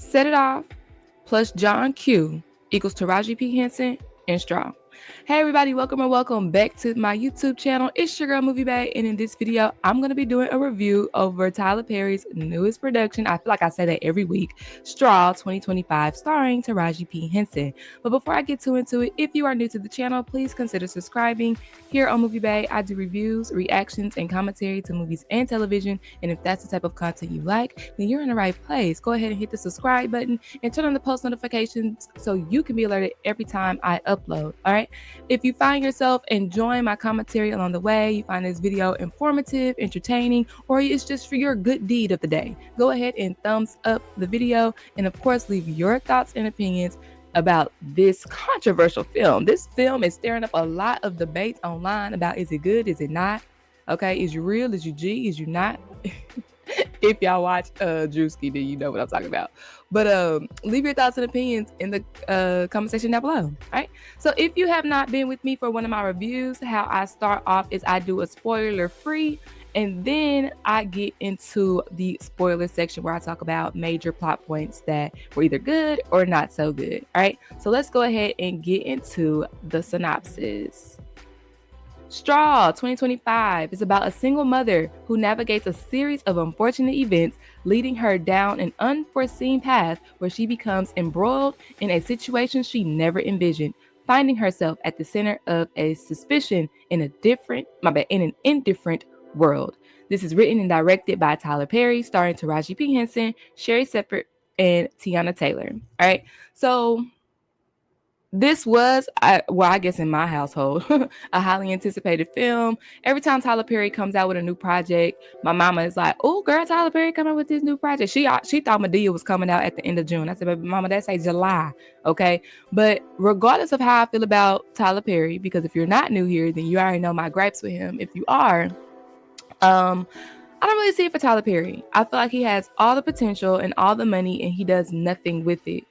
Set It Off plus John Q equals Taraji P. Henson and Straw. Hey everybody, welcome back to my YouTube channel. It's your girl MovieBae, and in this video, I'm going to be doing a review over Tyler Perry's newest production. I feel like I say that every week, Straw 2025, starring Taraji P. Henson. But before I get too into it, if you are new to the channel, please consider subscribing. Here on MovieBae, I do reviews, reactions, and commentary to movies and television, and if that's the type of content you like, then you're in the right place. Go ahead and hit the subscribe button and turn on the post notifications so you can be alerted every time I upload, all right? If you find yourself enjoying my commentary along the way, you find this video informative, entertaining, or it's just for your good deed of the day, go ahead and thumbs up the video, and of course leave your thoughts and opinions about this controversial film. This film is stirring up a lot of debates online about, is it good, is it not? Okay, is you real, is you G, is you not? If y'all watch Drewski, then you know what I'm talking about. But leave your thoughts and opinions in the comment section down below. All right. So if you have not been with me for one of my reviews, how I start off is I do a spoiler free, and then I get into the spoiler section where I talk about major plot points that were either good or not so good. All right. So let's go ahead and get into the synopsis. Straw 2025 is about a single mother who navigates a series of unfortunate events, leading her down an unforeseen path where she becomes embroiled in a situation she never envisioned, finding herself at the center of a suspicion in an indifferent world. This is written and directed by Tyler Perry, starring Taraji P. Henson, Sherri, and Teyana Taylor. All right, so this was, I guess in my household, a highly anticipated film. Every time Tyler Perry comes out with a new project, my mama is like, "Oh, girl, Tyler Perry coming out with this new project." She thought Medea was coming out at the end of June. I said, "Baby, mama, that's like July." Okay, but regardless of how I feel about Tyler Perry, because if you're not new here, then you already know my gripes with him. If you are, I don't really see it for Tyler Perry. I feel like he has all the potential and all the money, and he does nothing with it.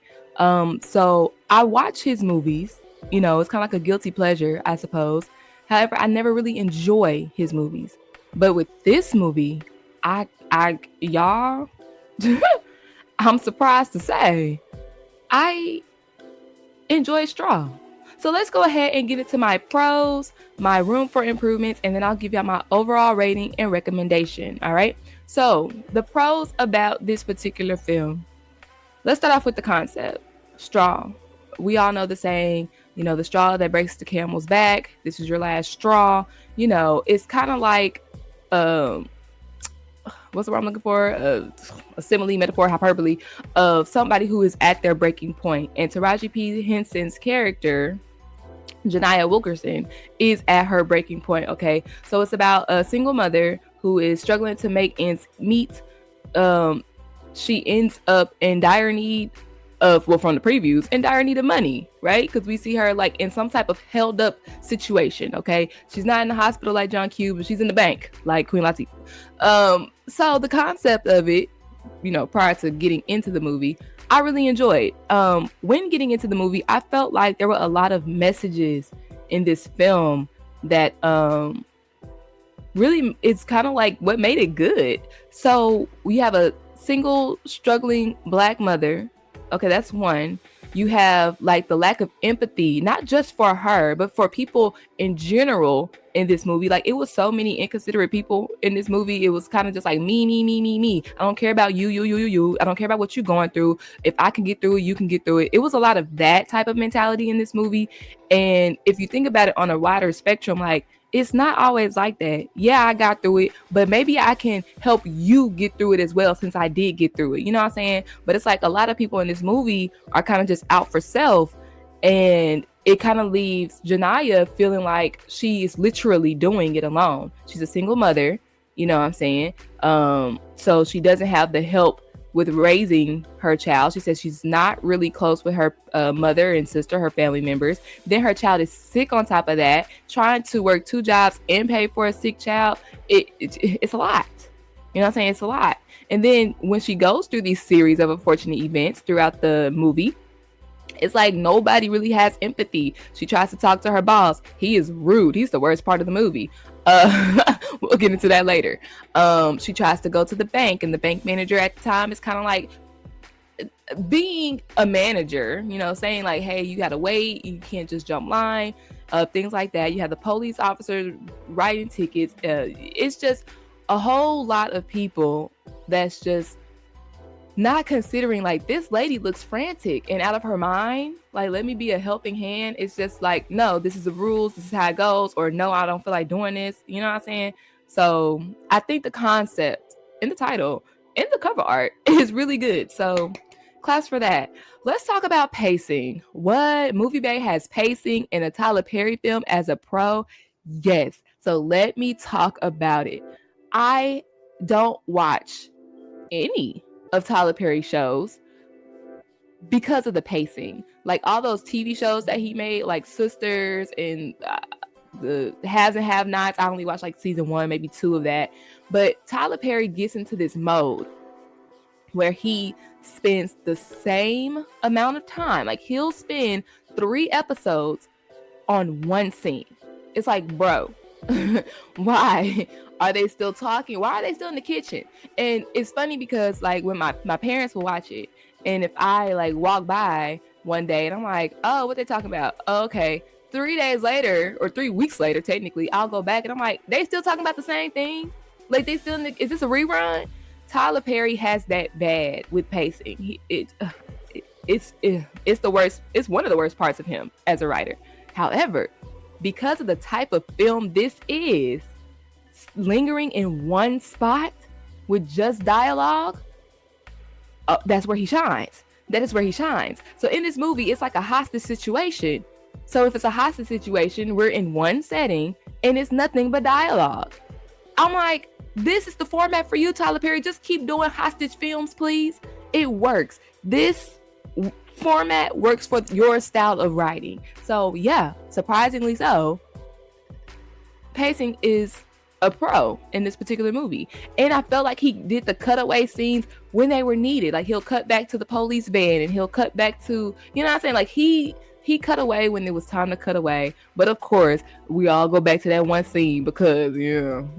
So I watch his movies, you know, it's kind of like a guilty pleasure, I suppose. However, I never really enjoy his movies. But with this movie, y'all, I'm surprised to say, I enjoy Straw. So let's go ahead and get into my pros, my room for improvements, and then I'll give y'all my overall rating and recommendation. All right. So the pros about this particular film. Let's start off with the concept. Straw. We all know the saying, you know, the straw that breaks the camel's back. This is your last straw. You know, it's kind of like, what's the word I'm looking for? A simile, metaphor, hyperbole of somebody who is at their breaking point. And Taraji P. Henson's character, Janiyah Wilkerson, is at her breaking point. Okay, so it's about a single mother who is struggling to make ends meet. She ends up in dire need of, well, from the previews, in dire need of money, right? Because we see her like in some type of held up situation, okay? She's not in the hospital like John Q, but she's in the bank like Queen Latifah. So the concept of it, you know, prior to getting into the movie, I really enjoyed. When getting into the movie, I felt like there were a lot of messages in this film that really, it's kind of like what made it good. So we have a single struggling Black mother. Okay, that's one. You have like the lack of empathy, not just for her, but for people in general in this movie. Like, it was so many inconsiderate people in this movie. It was kind of just like me. I don't care about you. I don't care about what you're going through. If I can get through it, you can get through it. It was a lot of that type of mentality in this movie. And if you think about it on a wider spectrum, like, it's not always like that. Yeah, I got through it, but maybe I can help you get through it as well, since I did get through it. You know what I'm saying? But it's like a lot of people in this movie are kind of just out for self, and it kind of leaves Janiyah feeling like she is literally doing it alone. She's a single mother, you know what I'm saying? So she doesn't have the help with raising her child. She says she's not really close with her mother and sister, her family members. Then her child is sick on top of that, trying to work 2 jobs and pay for a sick child. It's a lot. You know what I'm saying? It's a lot. And then when she goes through these series of unfortunate events throughout the movie, it's like nobody really has empathy. She tries to talk to her boss. He is rude. He's the worst part of the movie. We'll get into that later. She tries to go to the bank, and the bank manager at the time is kind of like, being a manager, saying like, hey, you gotta wait, you can't just jump line, things like that. You have the police officers writing tickets. It's just a whole lot of people that's just not considering, like, this lady looks frantic and out of her mind. Like, let me be a helping hand. It's just like, no, this is the rules. This is how it goes. Or no, I don't feel like doing this. You know what I'm saying? So I think the concept in the title and the cover art is really good. So claps for that. Let's talk about pacing. What? MovieBae has pacing in a Tyler Perry film as a pro? Yes. So let me talk about it. I don't watch any of Tyler Perry shows because of the pacing. Like all those TV shows that he made, like Sisters and the Haves and Have Nots, I only watched like season 1, maybe 2 of that. But Tyler Perry gets into this mode where he spends the same amount of time. Like he'll spend 3 episodes on one scene. It's like, bro, why are they still talking? Why are they still in the kitchen? And it's funny because like when my parents will watch it, and if I like walk by one day and I'm like, oh, what they talking about? Oh, okay. 3 days later, or 3 weeks later, technically, I'll go back and I'm like, they still talking about the same thing? Like they still is this a rerun? Tyler Perry has that bad with pacing. It's the worst. It's one of the worst parts of him as a writer. However, because of the type of film this is, lingering in one spot with just dialogue, that's where he shines. That is where he shines. So in this movie, it's like a hostage situation. So if it's a hostage situation, we're in one setting and it's nothing but dialogue. I'm like, this is the format for you, Tyler Perry. Just keep doing hostage films, please. It works. This format works for your style of writing. So yeah, surprisingly so, pacing is a pro in this particular movie. And I felt like he did the cutaway scenes when they were needed. Like he'll cut back to the police van and he'll cut back to, you know what I'm saying? Like he cut away when it was time to cut away. But of course, we all go back to that one scene because,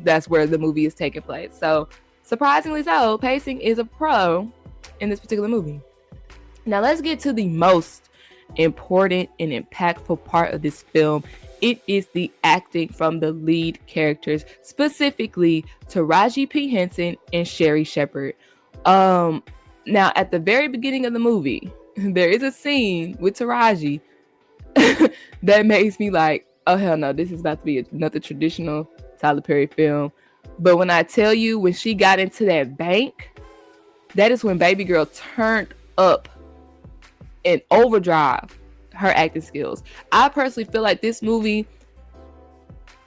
that's where the movie is taking place. So surprisingly so, pacing is a pro in this particular movie. Now let's get to the most important and impactful part of this film. It is the acting from the lead characters, specifically Taraji P. Henson and Sherri Shepherd. Now at the very beginning of the movie, there is a scene with Taraji that makes me like, oh hell no, this is about to be another traditional Tyler Perry film. But when I tell you, when she got into that bank, that is when baby girl turned up in overdrive her acting skills. I personally feel like this movie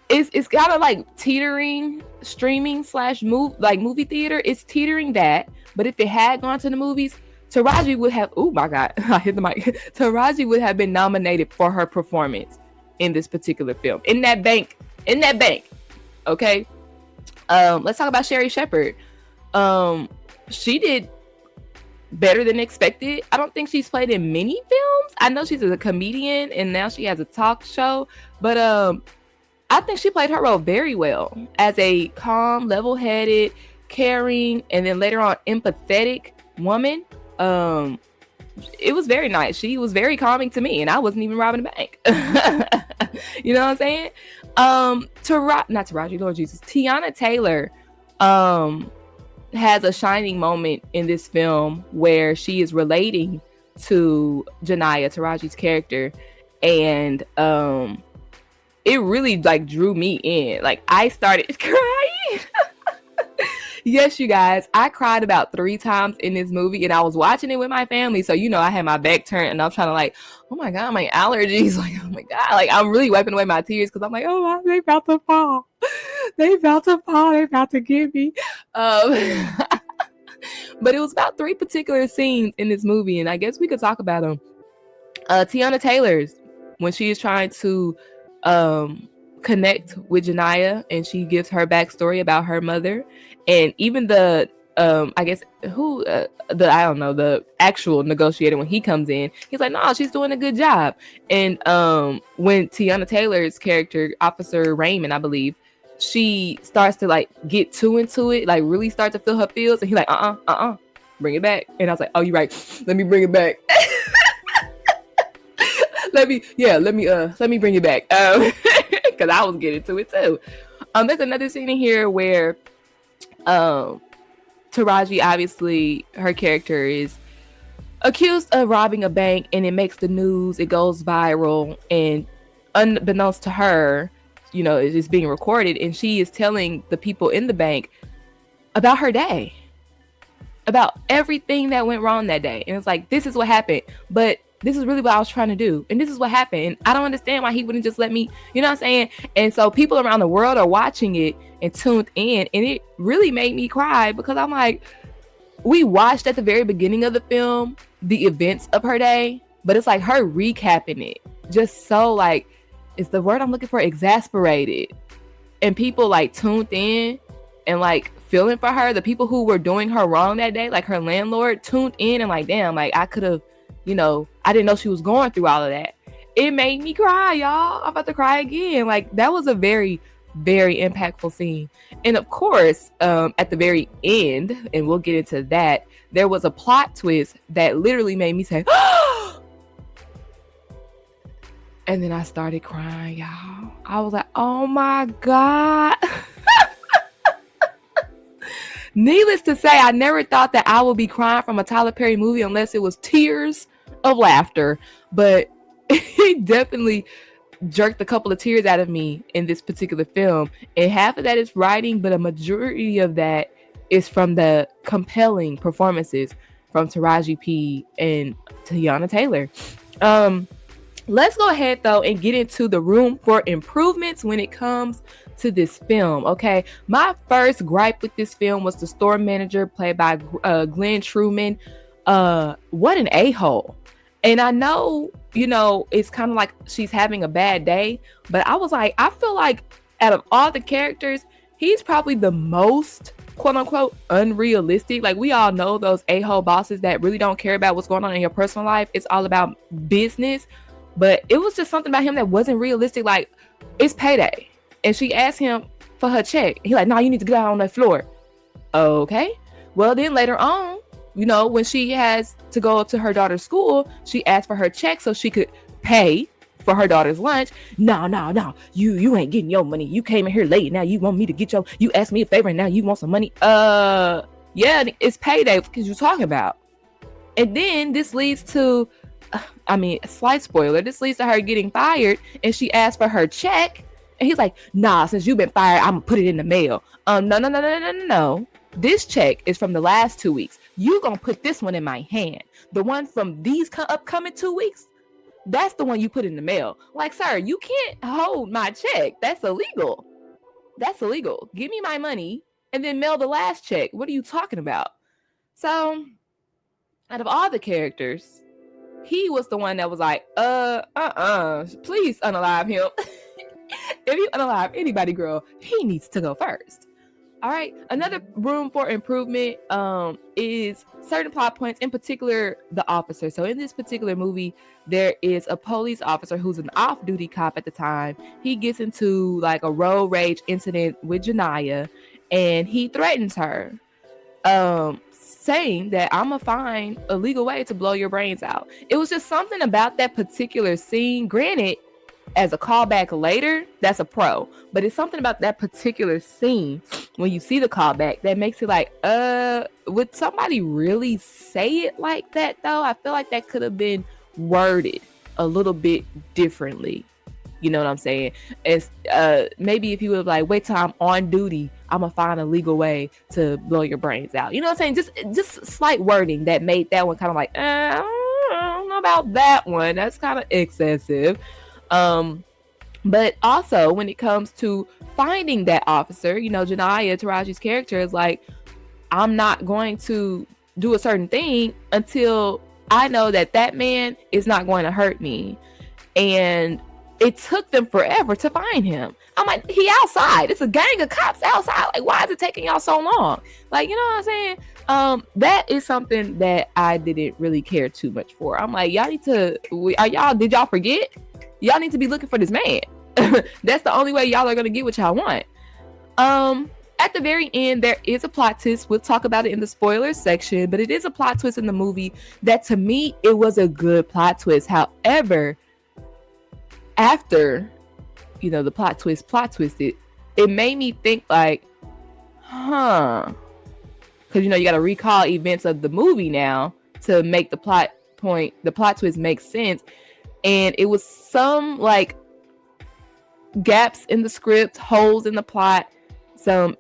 it's kind of like teetering streaming / movie theater. It's teetering that, but if it had gone to the movies, Taraji would have, oh my god, I hit the mic. Taraji would have been nominated for her performance in this particular film. In that bank. Okay. Let's talk about Sherri Shepherd. She did better than expected. I don't think she's played in many films. I know she's a comedian and now she has a talk show, but I think she played her role very well as a calm, level-headed, caring, and then later on empathetic woman. It was very nice. She was very calming to me, and I wasn't even robbing a bank. You know what I'm saying? Not Taraji, Lord Jesus. Teyana Taylor has a shining moment in this film where she is relating to Janiyah, Taraji's character, and it really like drew me in. Like I started crying. Yes, you guys, I cried about 3 times in this movie, and I was watching it with my family. So, I had my back turned and I'm trying to like, oh my God, my allergies. Like, oh my God, like I'm really wiping away my tears because I'm like, oh, they about to fall. They about to get me. But it was about 3 particular scenes in this movie, and I guess we could talk about them. Teyana Taylor's, when she is trying to connect with Janiyah and she gives her backstory about her mother, and even the I guess the actual negotiator, when he comes in, he's like, no, she's doing a good job. And when Teyana Taylor's character, Officer Raymond, I believe, she starts to like get too into it, like really start to feel her feels, and he's like, bring it back. And I was like, oh, you're right. Let me bring it back. let me bring it back. Because I was getting to it too. There's another scene in here where Taraji, obviously her character is accused of robbing a bank, and it makes the news, it goes viral, and unbeknownst to her, you know, it's being recorded, and she is telling the people in the bank about her day, about everything that went wrong that day. And it's like, this is what happened, but this is really what I was trying to do, and this is what happened, and I don't understand why he wouldn't just let me, you know what I'm saying? And so people around the world are watching it and tuned in, and it really made me cry, because I'm like, we watched at the very beginning of the film the events of her day, but it's like her recapping it just so, like, it's the word I'm looking for, exasperated. And people like tuned in and like feeling for her. The people who were doing her wrong that day, like her landlord, tuned in and like, damn, like I could have, you know, I didn't know she was going through all of that. It made me cry, y'all. I'm about to cry again. Like, that was a very, very impactful scene. And of course, at the very end, and we'll get into that, there was a plot twist that literally made me say, oh! And then I started crying, y'all. I was like, oh my God. Needless to say, I never thought that I would be crying from a Tyler Perry movie unless it was tears of laughter. But he definitely jerked a couple of tears out of me in this particular film. And half of that is writing, but a majority of that is from the compelling performances from Taraji P and Teyana Taylor. Let's go ahead though and get into the room for improvements when it comes to this film. Okay, my first gripe with this film was the store manager, played by Glenn Truman. What an a-hole. And I know, you know, it's kind of like she's having a bad day, but I was like, I feel like out of all the characters, he's probably the most quote unquote unrealistic. Like, we all know those a-hole bosses that really don't care about what's going on in your personal life. It's all about business. But it was just something about him that wasn't realistic. Like, it's payday, and she asked him for her check. He like, nah, you need to get out on that floor. Okay. Well, then later on, you know, when she has to go to her daughter's school, she asked for her check so she could pay for her daughter's lunch. No, you ain't getting your money. You came in here late. Now you want me to get you asked me a favor and now you want some money. Yeah, it's payday, because you're talking about. And then this leads to, slight spoiler, this leads to her getting fired, and she asked for her check, and he's like, nah, since you've been fired, I'm gonna put it in the mail. No. This check is from the last 2 weeks. You gonna put this one in my hand. The one from these upcoming 2 weeks, that's the one you put in the mail. Like, sir, you can't hold my check. That's illegal. Give me my money and then mail the last check. What are you talking about? So, out of all the characters, he was the one that was like, please unalive him. If you unalive anybody, girl, he needs to go first. All right. Another room for improvement is certain plot points, in particular, the officer. So in this particular movie, there is a police officer who's an off-duty cop at the time. He gets into like a road rage incident with Janiyah, and he threatens her, saying that I'm gonna find a legal way to blow your brains out. It was just something about that particular scene. Granted, as a callback later, that's a pro, but it's something about that particular scene when you see the callback that makes it like, would somebody really say it like that though? I feel like that could have been worded a little bit differently. You know what I'm saying? It's maybe if you would like, wait till I'm on duty, I'm gonna find a legal way to blow your brains out. You know what I'm saying? Just slight wording that made that one kind of like, I don't know about that one. That's kind of excessive. But also when it comes to finding that officer, you know, Janiyah, Taraji's character, is like, I'm not going to do a certain thing until I know that that man is not going to hurt me. And it took them forever to find him. I'm like, he outside. It's a gang of cops outside. Like, why is it taking y'all so long? Like, you know what I'm saying? That is something that I didn't really care too much for. I'm like, y'all need to, did y'all forget? Y'all need to be looking for this man. That's the only way y'all are going to get what y'all want. At the very end, there is a plot twist. We'll talk about it in the spoilers section, but it is a plot twist in the movie that, to me, it was a good plot twist. However, after, the plot twisted, it made me think like, because, you got to recall events of the movie now to make the plot twist make sense. And it was some like gaps in the script, holes in the plot, some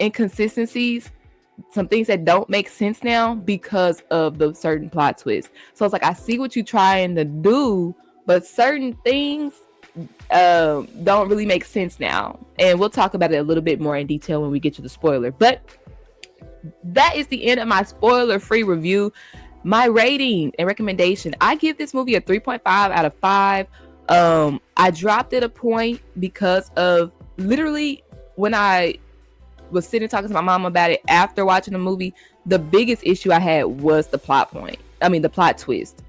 inconsistencies, some things that don't make sense now because of the certain plot twist. So it's like, I see what you're trying to do, but certain things don't really make sense now. And we'll talk about it a little bit more in detail when we get to the spoiler. But that is the end of my spoiler-free review. My rating and recommendation, I give this movie a 3.5 out of 5. I dropped it a point because of literally when I was sitting talking to my mom about it after watching the movie, the biggest issue I had was the plot twist,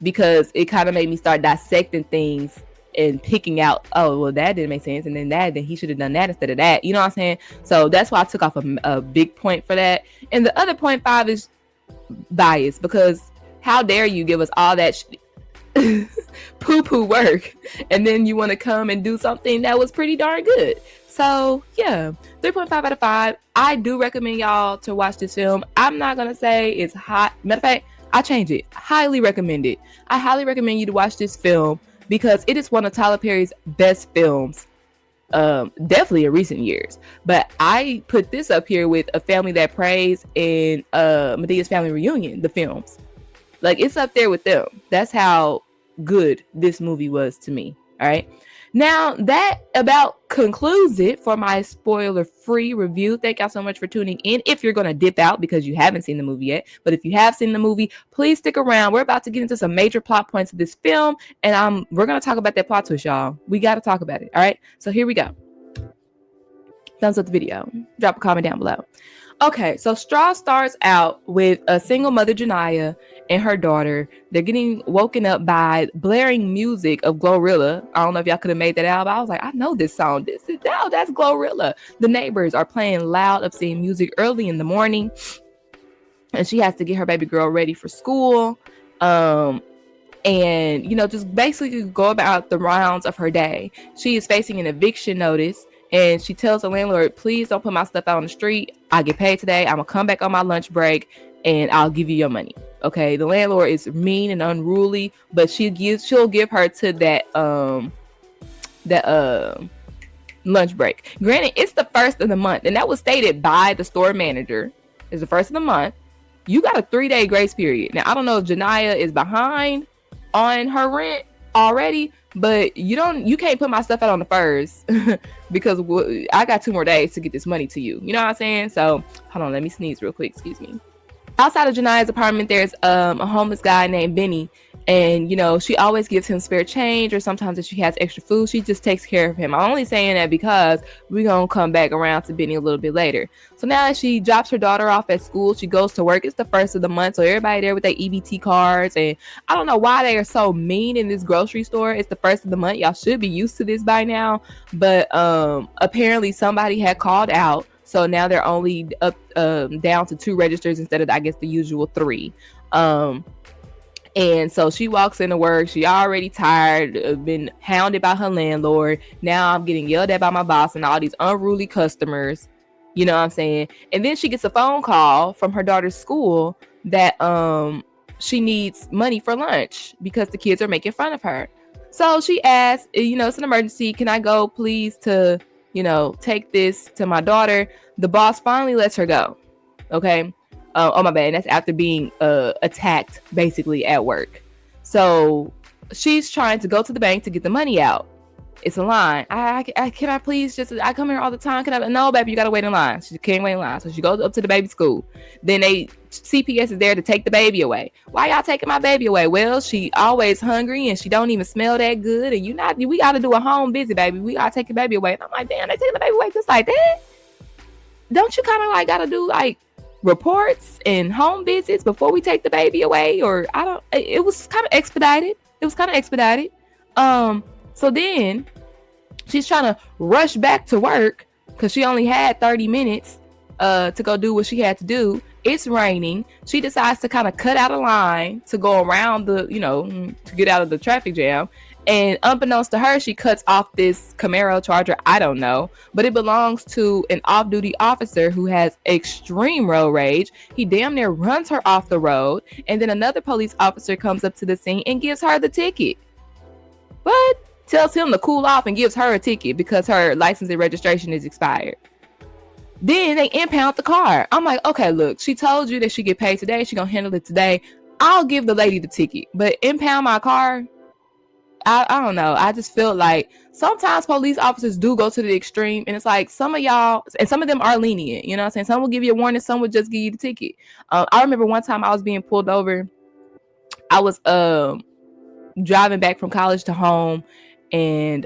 because it kind of made me start dissecting things and picking out, oh, well, that didn't make sense, and then he should have done that instead of that. You know what I'm saying? So that's why I took off a big point for that. And the other 0.5 is bias, because how dare you give us all that poo-poo work, and then you want to come and do something that was pretty darn good. So yeah, 3.5 out of 5. I do recommend y'all to watch this film. I'm not gonna say it's hot. Matter of fact, I change it. Highly recommend it. I highly recommend you to watch this film because it is one of Tyler Perry's best films. Definitely in recent years. But I put this up here with A Family That Prays and Medea's Family Reunion, the films. Like, it's up there with them. That's how good this movie was to me. All right. Now, that about concludes it for my spoiler-free review. Thank y'all so much for tuning in. If you're going to dip out because you haven't seen the movie yet, but if you have seen the movie, please stick around. We're about to get into some major plot points of this film, and we're going to talk about that plot twist, y'all. We got to talk about it, all right? So here we go. Thumbs up the video. Drop a comment down below. Okay, so Straw starts out with a single mother, Janiyah, and her daughter. They're getting woken up by blaring music of Glorilla. I don't know if y'all could have made that out, but I was like, I know this song. That's Glorilla. The neighbors are playing loud, obscene music early in the morning, and she has to get her baby girl ready for school. And, just basically go about the rounds of her day. She is facing an eviction notice. And she tells the landlord, please don't put my stuff out on the street. I get paid today. I'm going to come back on my lunch break and I'll give you your money. Okay. The landlord is mean and unruly, but she'll give her to that lunch break. Granted, it's the first of the month, and that was stated by the store manager. It's the first of the month. You got a 3-day grace period. Now, I don't know if Janiyah is behind on her rent already, but you can't put my stuff out on the first because I got 2 more days to get this money to you. You know what I'm saying? So hold on, let me sneeze real quick. Excuse me. Outside of Janiyah's apartment, there's a homeless guy named Benny. And, she always gives him spare change, or sometimes if she has extra food, she just takes care of him. I'm only saying that because we're going to come back around to Benny a little bit later. So now as she drops her daughter off at school, she goes to work. It's the first of the month. So everybody there with their EBT cards. And I don't know why they are so mean in this grocery store. It's the first of the month. Y'all should be used to this by now. But apparently somebody had called out. So now they're only up down to 2 registers instead of, I guess, the usual 3. And so she walks into work. She already tired, been hounded by her landlord. Now I'm getting yelled at by my boss and all these unruly customers. You know what I'm saying? And then she gets a phone call from her daughter's school that she needs money for lunch because the kids are making fun of her. So she asks, it's an emergency. Can I go please to, take this to my daughter? The boss finally lets her go. Okay. Oh, my bad. And that's after being attacked basically at work. So she's trying to go to the bank to get the money out. It's a line. Can I please I come here all the time. No, baby, you got to wait in line. She can't wait in line. So she goes up to the baby school. Then CPS is there to take the baby away. Why y'all taking my baby away? Well, she always hungry and she don't even smell that good. And we got to do a home visit, baby. We got to take the baby away. And I'm like, damn, they taking the baby away just like that? Don't you kind of got to do reports and home visits before we take the baby away? Or it was kind of expedited. So then she's trying to rush back to work because she only had 30 minutes to go do what she had to do. It's raining. She decides to kind of cut out a line to go around the, to get out of the traffic jam. And unbeknownst to her, she cuts off this Camaro Charger. I don't know, but it belongs to an off-duty officer who has extreme road rage. He damn near runs her off the road. And then another police officer comes up to the scene and gives her the ticket. But tells him to cool off and gives her a ticket because her license and registration is expired. Then they impound the car. I'm like, okay, look, she told you that she get paid today. She gonna handle it today. I'll give the lady the ticket, but impound my car? I don't know. I just feel like sometimes police officers do go to the extreme, and it's like some of y'all, and some of them are lenient. You know what I'm saying? Some will give you a warning, some will just give you the ticket. I remember one time I was being pulled over. I was driving back from college to home, and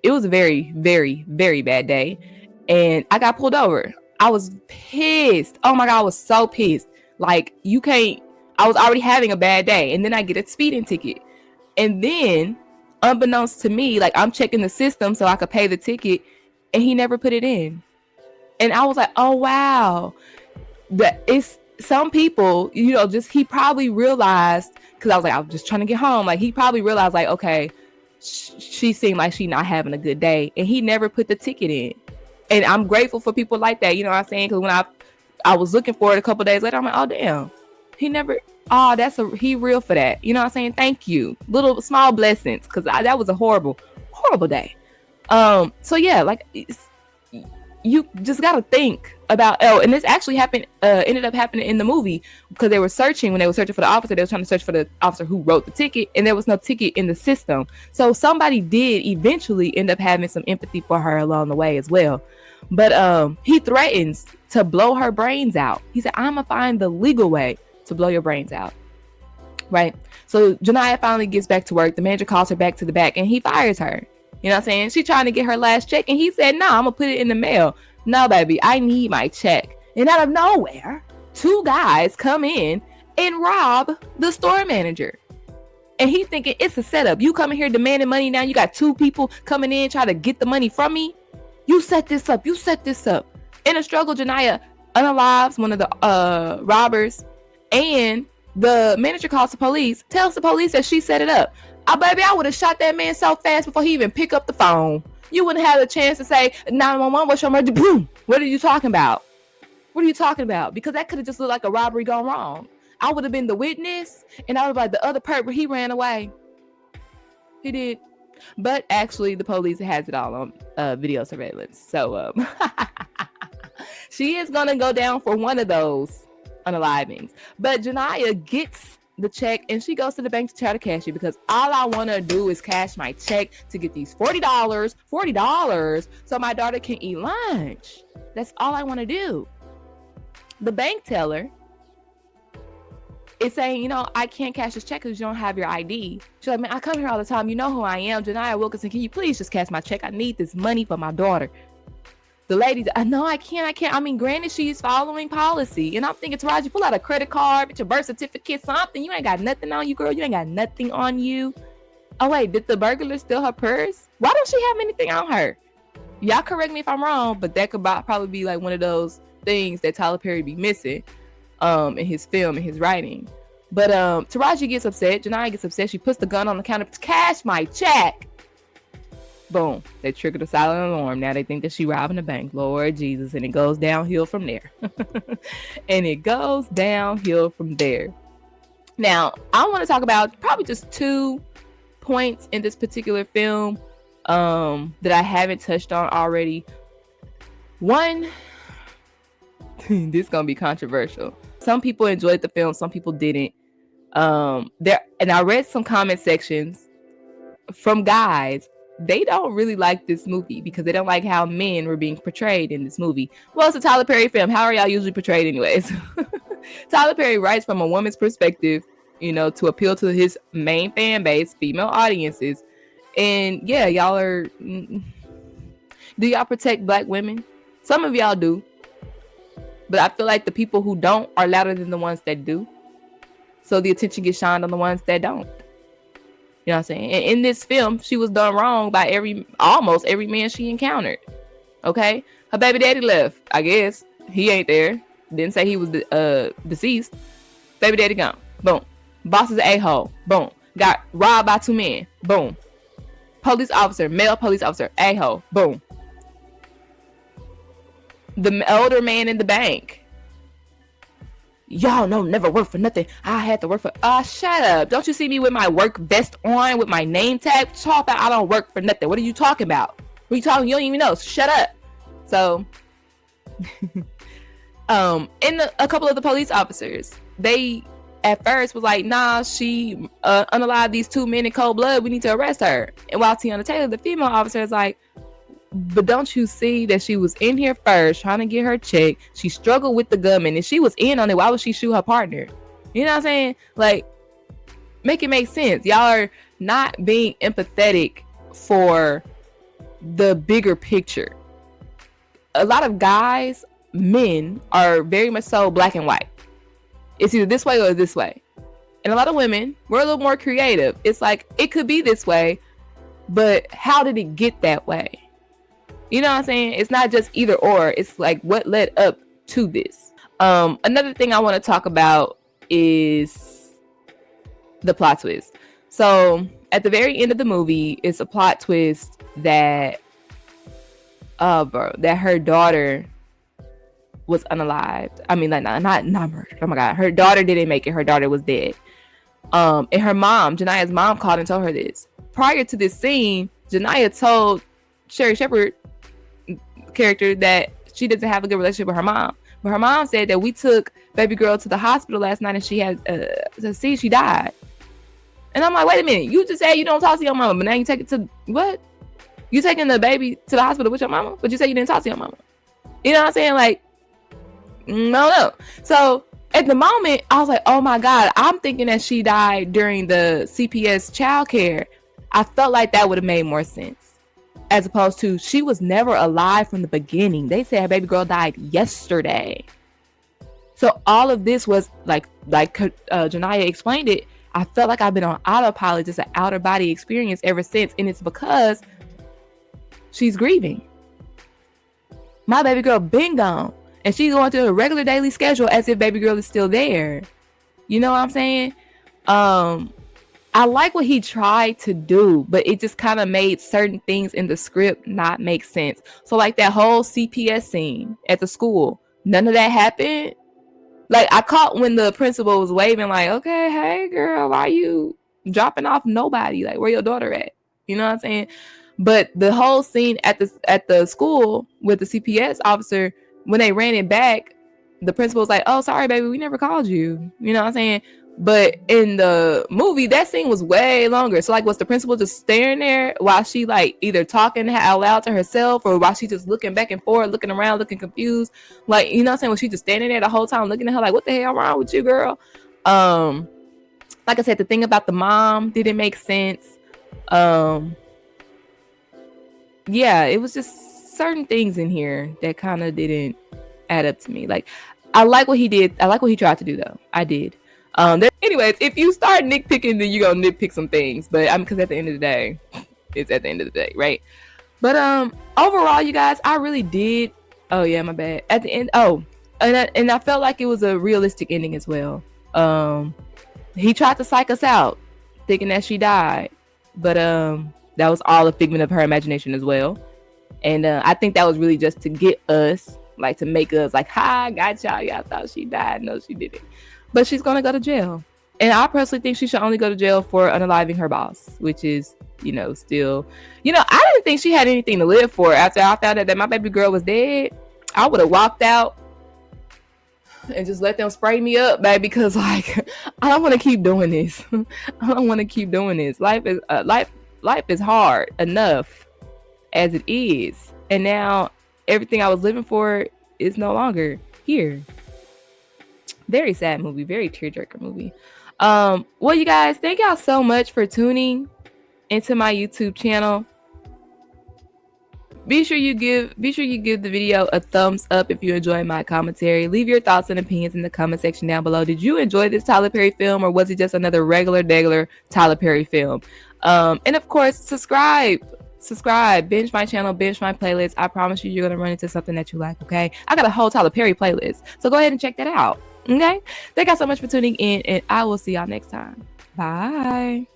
it was a very, very, very bad day, and I got pulled over. I was pissed. Oh my God, I was so pissed. Like, I was already having a bad day, and then I get a speeding ticket. And then, unbeknownst to me, like, I'm checking the system so I could pay the ticket, and he never put it in. And I was like, oh, wow. That it's some people, he probably realized, because I was like, I was just trying to get home. Like, he probably realized, like, okay, she seemed like she not having a good day. And he never put the ticket in. And I'm grateful for people like that. You know what I'm saying? Because when I was looking for it a couple days later, I'm like, oh, damn. He never... Oh, he real for that. You know what I'm saying? Thank you. Little small blessings, because that was a horrible, horrible day. So yeah, like, you just gotta think about. Oh, and this actually ended up happening in the movie, because when they were searching for the officer, they were trying to search for the officer who wrote the ticket, and there was no ticket in the system. So somebody did eventually end up having some empathy for her along the way as well. But he threatens to blow her brains out. He said, "I'm gonna find the legal way to blow your brains out." Right? So Janiyah finally gets back to work. The manager calls her back to the back, and he fires her. You know what I'm saying? She's trying to get her last check, and he said, "No, I'm gonna put it in the mail." "No, baby, I need my check." And out of nowhere, 2 guys come in and rob the store manager. And he thinking it's a setup. You coming here demanding money now. You got 2 people coming in trying to get the money from me. You set this up. In a struggle, Janiyah unalives one of the robbers. And the manager calls the police, tells the police that she set it up. Baby, I would have shot that man so fast before he even picked up the phone. You wouldn't have a chance to say, 911, what's your emergency? Boom. What are you talking about? Because that could have just looked like a robbery gone wrong. I would have been the witness, and I would have been like, the other perp, he ran away. He did. But actually, the police has it all on video surveillance. So she is going to go down for one of those unalivings. But Janiyah gets the check, and she goes to the bank to try to cash it, because all I want to do is cash my check to get these $40 so my daughter can eat lunch. That's all I want to do. The bank teller is saying, I can't cash this check because you don't have your ID. She's like, man, I come here all the time. You know who I am. Janiyah Wilkinson, can you please just cash my check? I need this money for my daughter. The lady, no, I can't. I mean, granted, she's following policy. And I'm thinking, Taraji, pull out a credit card, get your birth certificate, something. You ain't got nothing on you, girl. You ain't got nothing on you. Oh, wait, did the burglar steal her purse? Why don't she have anything on her? Y'all correct me if I'm wrong, but that could probably be like one of those things that Tyler Perry be missing in his film and his writing. But Taraji gets upset. Janiyah gets upset. She puts the gun on the counter. Cash my check. Boom. They triggered a silent alarm. Now they think that she robbing a bank. Lord Jesus. And it goes downhill from there. Now, I want to talk about probably just 2 points in this particular film that I haven't touched on already. One, this is going to be controversial. Some people enjoyed the film. Some people didn't. And I read some comment sections from guys. They don't really like this movie because they don't like how men were being portrayed in this movie. Well, it's a Tyler Perry film. How are y'all usually portrayed anyways? Tyler Perry writes from a woman's perspective, to appeal to his main fan base, female audiences. And yeah, y'all are... Do y'all protect Black women? Some of y'all do. But I feel like the people who don't are louder than the ones that do. So the attention gets shined on the ones that don't. You know what I'm saying? And in this film, she was done wrong by almost every man she encountered. Okay, her baby daddy left. I guess he ain't there. Didn't say he was deceased. Baby daddy gone. Boom. Boss is an a-hole. Boom. Got robbed by 2 men. Boom. Police officer, male police officer, a-hole. Boom. The older man in the bank. Y'all know never work for nothing. I had to work for. Shut up. Don't you see me with my work vest on with my name tag? Talk about I don't work for nothing. What are you talking about? What are you talking? You don't even know. Shut up. So, and a couple of the police officers, they at first was like, nah, she unalived these 2 men in cold blood. We need to arrest her. And while Teyana Taylor, the female officer, is like, but don't you see that she was in here first trying to get her check? She struggled with the gunman and she was in on it. Why would she shoot her partner? You know what I'm saying? Like, make it make sense. Y'all are not being empathetic for the bigger picture. A lot of guys, men, are very much so black and white. It's either this way or this way. And a lot of women, we're a little more creative. It's like, it could be this way, but how did it get that way? You know what I'm saying? It's not just either or. It's like what led up to this. Another thing I want to talk about is the plot twist. So at the very end of the movie, it's a plot twist that that her daughter was unalived. I mean, like not murdered. Oh my God, her daughter didn't make it. Her daughter was dead. And her mom, Jania's mom, called and told her this. Prior to this scene, Jania told Sherri Shepherd character that she doesn't have a good relationship with her mom. But her mom said that we took baby girl to the hospital last night and she had she died. And I'm like, wait a minute, you just said you don't talk to your mama, but now you take it to what? You taking the baby to the hospital with your mama, but you say you didn't talk to your mama. You know what I'm saying? Like, no. So at the moment, I was like, oh my God, I'm thinking that she died during the CPS childcare. I felt like that would have made more sense. As opposed to she was never alive from the beginning. They said her baby girl died yesterday. So all of this was like Jania explained it. I felt like I've been on autopilot, just an outer body experience ever since. And it's because she's grieving. My baby girl been gone. And she's going through a regular daily schedule as if baby girl is still there. You know what I'm saying? I like what he tried to do, but it just kind of made certain things in the script not make sense. So like that whole CPS scene at the school, none of that happened. Like I caught when the principal was waving like, okay, hey girl, why you dropping off nobody? Like where your daughter at? You know what I'm saying? But the whole scene at the school with the CPS officer, when they ran it back, the principal was like, oh, sorry, baby, we never called you. You know what I'm saying? But in the movie, that scene was way longer. So like, was the principal just staring there while she like either talking out loud to herself or while she just looking back and forth, looking around, looking confused? Like, you know what I'm saying? Was she just standing there the whole time looking at her like, what the hell wrong with you, girl? Like I said, the thing about the mom didn't make sense. Yeah, it was just certain things in here that kind of didn't add up to me. Like, I like what he did. I like what he tried to do, though. I did. Anyways, if you start nitpicking, then you're gonna nitpick some things. But because at the end of the day, it's at the end of the day, right? But overall, you guys, I really did. Oh yeah, my bad. At the end, and I felt like it was a realistic ending as well. He tried to psych us out, thinking that she died, but that was all a figment of her imagination as well. And I think that was really just to get us, like, to make us like, ha, got y'all. Y'all thought she died. No, she didn't. But she's going to go to jail. And I personally think she should only go to jail for unaliving her boss, which is, still, I didn't think she had anything to live for. After I found out that my baby girl was dead, I would have walked out and just let them spray me up, baby, because like, I don't want to keep doing this. I don't want to keep doing this. Life is hard enough as it is. And now everything I was living for is no longer here. Very sad movie, very tearjerker movie. Well, you guys, thank y'all so much for tuning into my YouTube channel. Be sure you give the video a thumbs up if you enjoy my commentary. Leave your thoughts and opinions in the comment section down below. Did you enjoy this Tyler Perry film, or was it just another regular Tyler Perry film? And of course, subscribe subscribe, binge my channel, binge my playlist. I promise you're gonna run into something that you like. Okay, I got a whole Tyler Perry playlist, so go ahead and check that out. Okay, thank y'all so much for tuning in, and I will see y'all next time. Bye.